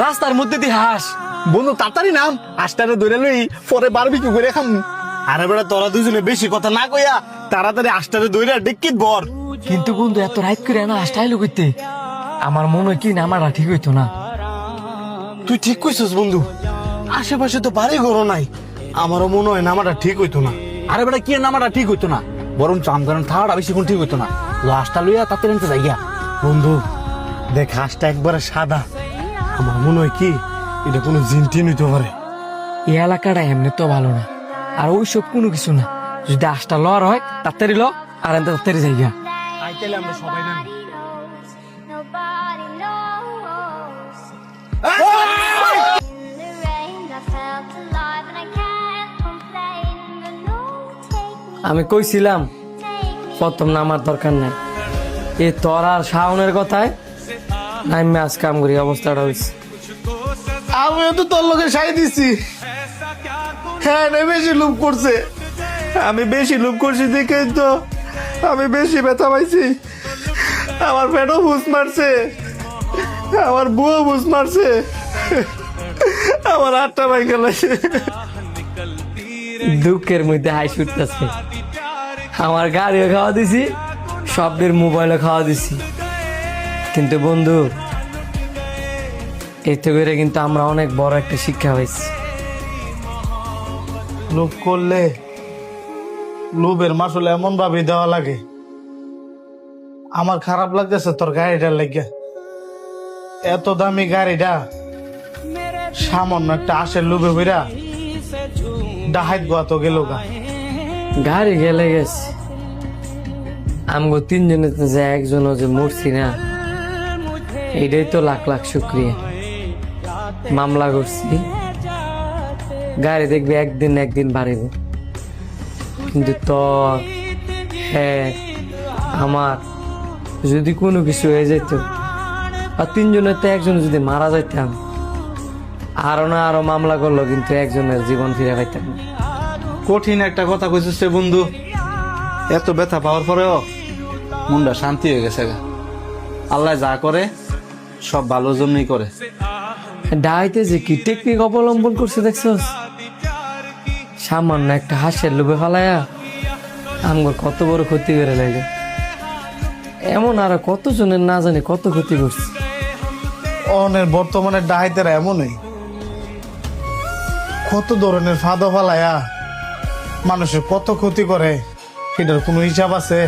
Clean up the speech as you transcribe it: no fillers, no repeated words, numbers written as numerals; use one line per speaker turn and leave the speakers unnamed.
রাস্তার মধ্যে দিয়ে হাঁস।
বন্ধু তাড়াতাড়ি নাম, হাঁসটারে ধরে লই, পরে বারবিকিউ করে খাম। আরে বেটা তোরা দুজনে বেশি কথা না কইয়া তাড়াতাড়ি হাঁসটারে ধরে ডিক্কিত ভর।
কিন্তু বন্ধু এত রাইট করে না হাঁসটা আইলো করতে, আমার মনে হয় কি নামাটা ঠিক হইতো না।
তুই ঠিক কইছিস বন্ধু, আশেপাশে তো বাড়ি ঘর নাই, আমারও মনে হয় নামাটা ঠিক হইতো না।
আরে বেটা কি নামাটা ঠিক হইতো না, বরং চাম কারণ থাকাটা বেশিক্ষণ ঠিক হইতো না। লাশটা লইয়া তাতে আনতে যাই গিয়া।
বন্ধু দেখ হাঁসটা একবারে সাদা, আমার মনে হয় কি এটা কোনো জিনটিন হইতে পারে।
এই এলাকাটা এমনি তো ভালো না, আর ওইসব কোনো কিছু না। যদি হাঁসটা লর হয় তাড়াতাড়ি ল, আর এনতে তাড়াতাড়ি যাই গা।
আইতেলে আমরা সবাই নাম।
Nobody knows. The rain, I felt alive and I can't complain. But no, take me,
আমি কইছিলাম
take me.
প্রথম নামার দরকার নাই, এই তোর আর শাওনের কথায় নাইমে আজ কাম করি অবস্থাটা হয়েছে।
আমিও তো তোর লোকে সাই দিছি। হ্যাঁ না বেশি লুপ করছে, আমি বেশি লুপ করছি দেখে তো আমি বেশি ব্যথা পাইছি। আমার পেটও বুঝ মারছে, আমার বুয়া বুঝ মারছে, আমার হাতটা ভাই গেলাছে।
দুঃখের মধ্যে হাই ছুটতেছে। আমার গাড়িও খাওয়া দিছি, সবের মোবাইলও খাওয়া দিছি, কিন্তু বন্ধু এতে করে কিন্তু আমরা অনেক বড় একটা শিক্ষা পাইছি।
লোভ করলে লোভের মাসলে এমন ভাবে দেওয়া লাগে। আমার খারাপ লাগতেছে তোর গাড়িটার লেগে, এত দামি গাড়িটা সামান্য একটা আশের লোভে হইরা ডাহাইত গোয়াত গেল গা।
গাড়ি গেলে গেছে, আমগো তিনজনে যে একজনও যে মরছি না, এইটাই তো লাখ লাখ শুক্রিয়া। মামলা করছি, গাড়ি দেখবি একদিন একদিন বাড়িব, কিন্তু তোর হ্যাঁ আমার যদি কোনো কিছু হয়ে যেত, আর তিনজনের তো একজন যদি মারা যাইতাম, আরো না আরো মামলা করলো, কিন্তু একজনের জীবন ফিরে পাইতাম না।
কঠিন একটা কথা কইছিস রে বন্ধু, এত ব্যথা পাওয়ার পরেও মনটা শান্তি হয়ে গেছে গা। আল্লাহ যা করে সব ভালোর জন্যই করে।
ডাইতে যে কি টেকনিক অবলম্বন করছে দেখছস, সামান্য একটা হাঁসের লোভে ফেলায়া আমগর কত বড় ক্ষতি করে লাগে। এমন আরো কতজনের না জানি কত ক্ষতি করছে।
অনের বর্তমানে ডাহাইতেরা এমনই, কত ধরনের ফাঁদা ফালায়া মানুষের কত ক্ষতি করে, এটার কোনো হিসাব আছে?